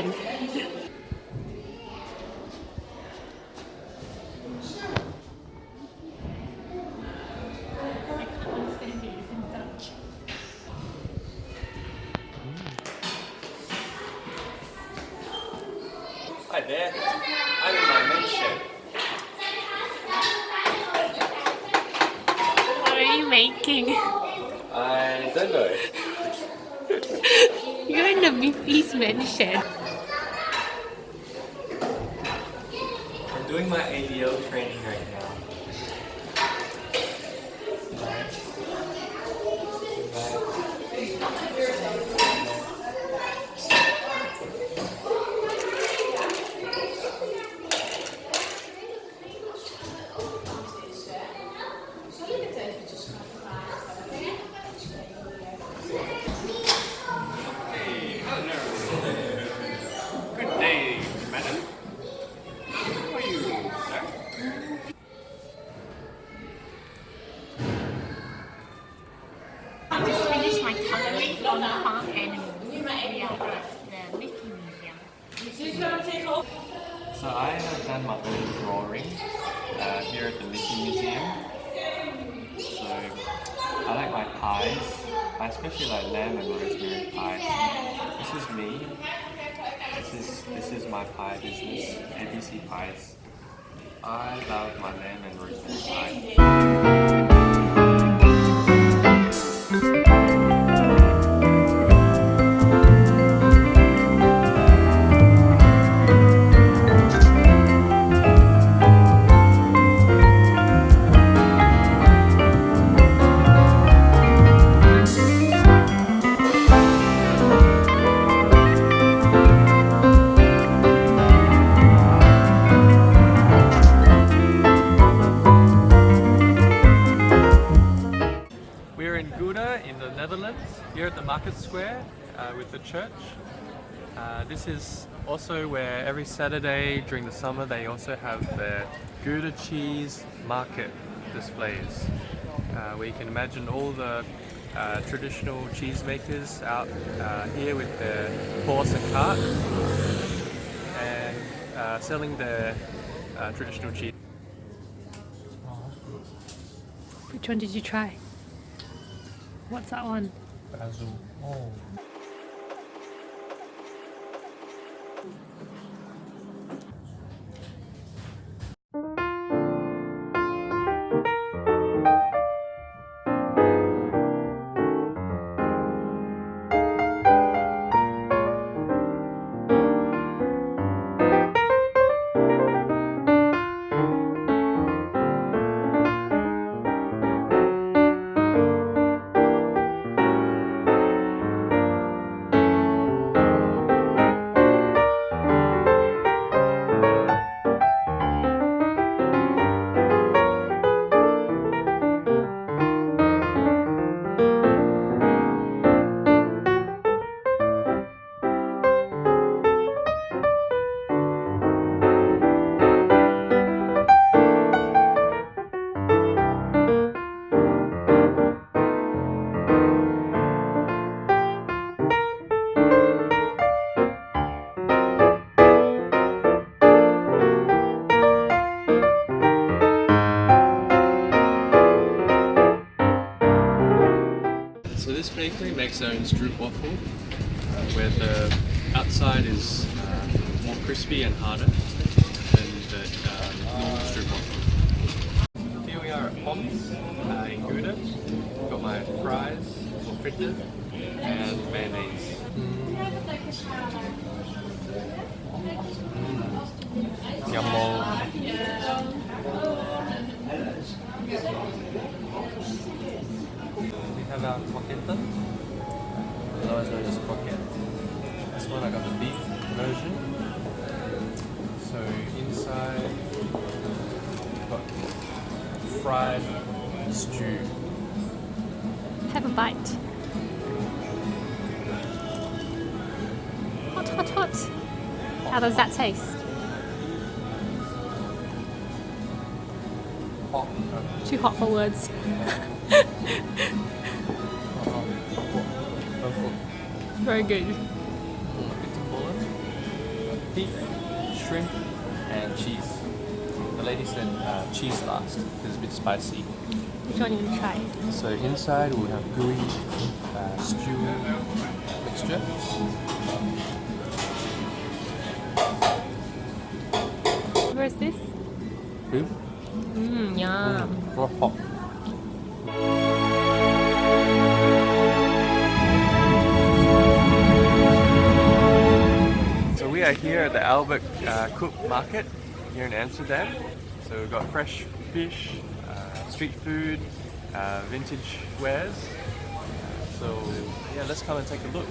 kitchen. Hi there, I'm in my men's shed. What are you making? I don't know. You're in the Miffy's men's shed. I'm doing my ADL training right now. Good day, madam. How are you, sir? I just finished my coloring on farm animals. We are at the Miffy Museum. So I have done my own drawing here at the Miffy Museum. So I like my pies. I especially like lamb and rosemary pies. This is me. This is my pie business, ABC Pies. I love my lamb and rosemary pie. We're in Gouda in the Netherlands, here at the market square with the church. This is also where every Saturday during the summer they also have their Gouda cheese market displays, where you can imagine all the traditional cheesemakers out here with their horse and cart and selling their traditional cheese. Which one did you try? What's that one? Basil. Oh. So this bakery makes their own stroop waffle, where the outside is more crispy and harder than the normal stroop waffle. Here we are at Pom's in Gouda. Got my fries, or fritters, and mayonnaise. Yummo. We have our croqueta, otherwise known as croquette. This one I got the beef version. So inside we've got fried stew. Have a bite. Hot, hot, hot. How does that taste? Hot. Too hot for words. Very good. It's a bullet. beef, shrimp, and cheese. The lady said cheese last because it's a bit spicy. Which one you want to try? So inside we'll have gooey stew mixture. Where's this? Beef. Yum. Raw hot. So we are here at the Albert Cook Market here in Amsterdam. So we've got fresh fish, street food, vintage wares. So yeah, let's come and take a look.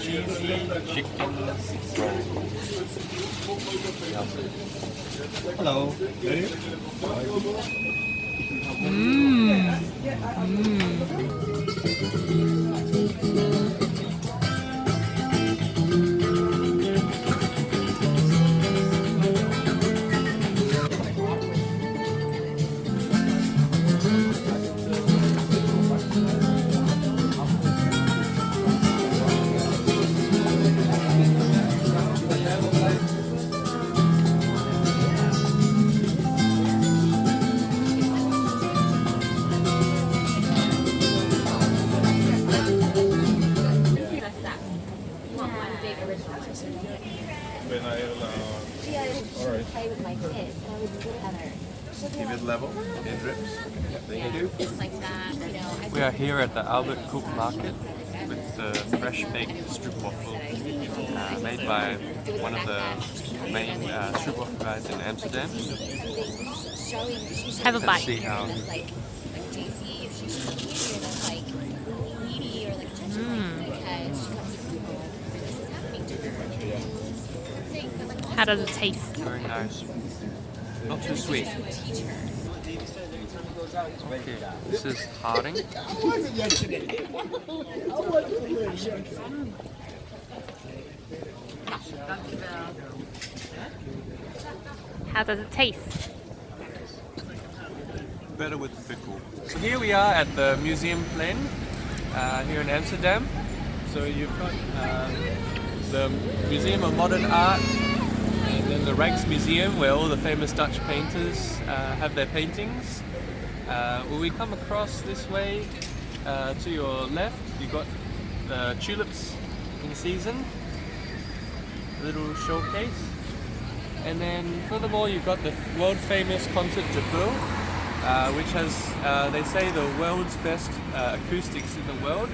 Cheesy chicken roll. Hello. Alright. Play with my kids, and I would do other. Keep it level. It drips. Thank you. Just like that, you know. We are here at the Albert Cook Market with the fresh baked stroopwafel made by one of the main stroopwafel guys in Amsterdam. Have a Let's bite. see how. Like JC, if she's easier than like needy or like judging because she comes to people and this is happening to her. How does it taste? Very nice. Not too sweet. Okay, this is Harding. How does it taste? Better with pickle. So here we are at the Museumplein here in Amsterdam. So you've got the Museum of Modern Art and then the Rijksmuseum where all the famous Dutch painters have their paintings. When we come across this way to your left, you've got the tulips in season, a little showcase. And then furthermore, you've got the world famous Concert de Pearl, which has, they say, the world's best acoustics in the world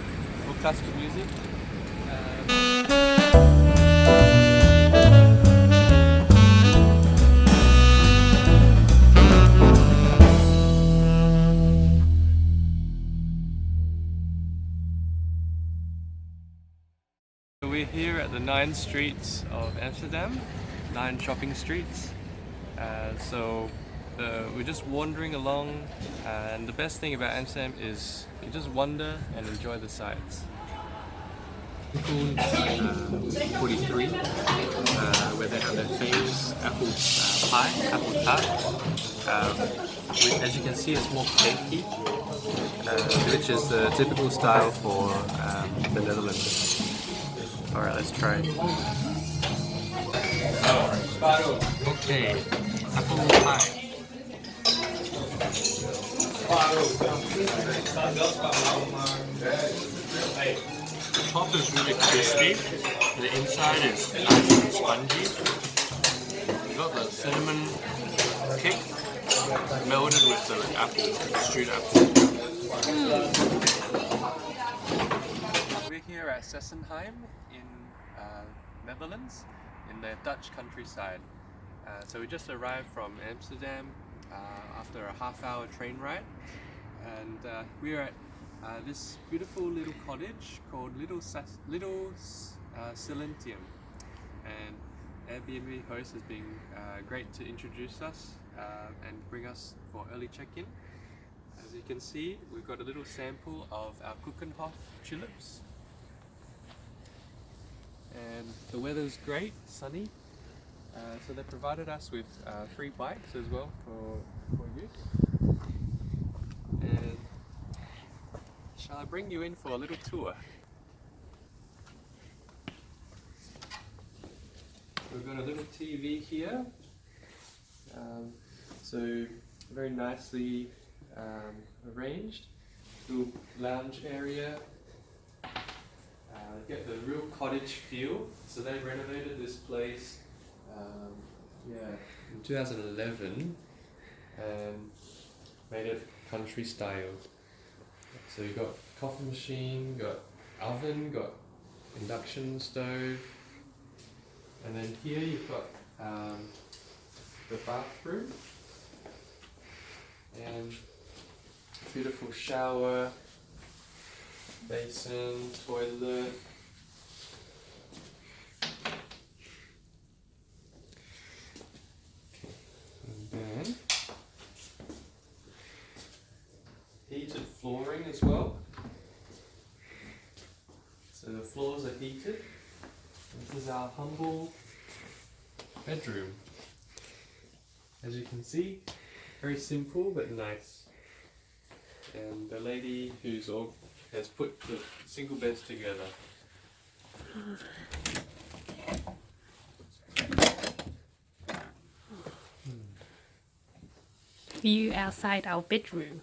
for classical music. We're here at the 9 streets of Amsterdam, 9 shopping streets. We're just wandering along, and the best thing about Amsterdam is you just wander and enjoy the sights. 43, where they have their famous apple pie, apple tart. As you can see, it's more cakey, which is the typical style for the Netherlands. Alright, let's try it. Okay, apple pie. The top is really crispy, the inside is nice and spongy. You've got the cinnamon kick melded with the apple, stewed apple. We're here at Sessenheim in Netherlands, in the Dutch countryside. So we just arrived from Amsterdam after a half-hour train ride, and we're at this beautiful little cottage called Little Silentium, and Airbnb host has been great to introduce us and bring us for early check-in. As you can see, we've got a little sample of our Kuchenhof tulips, and the weather's great, sunny. So they provided us with free bikes as well for use. And shall I bring you in for a little tour? We've got a little TV here. So very nicely arranged. Little lounge area. Get the real cottage feel. So they renovated this place in 2011 and made it country style. So you got coffee machine, got oven, got induction stove, and then here you've got the bathroom and beautiful shower, basin, toilet. And then heated flooring as well. So the floors are heated. This is our humble bedroom. As you can see, very simple but nice. And the lady has put the single beds together. View outside our bedroom.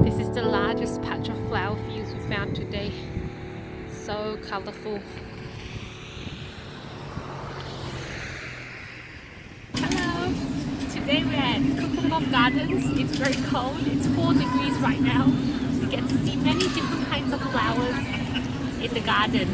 This is the largest patch of flower fields we found today. So colourful. Hello! Today we're at Kukumov Gardens. It's very cold. It's 4 degrees right now. We get to see many different kinds of flowers in the garden.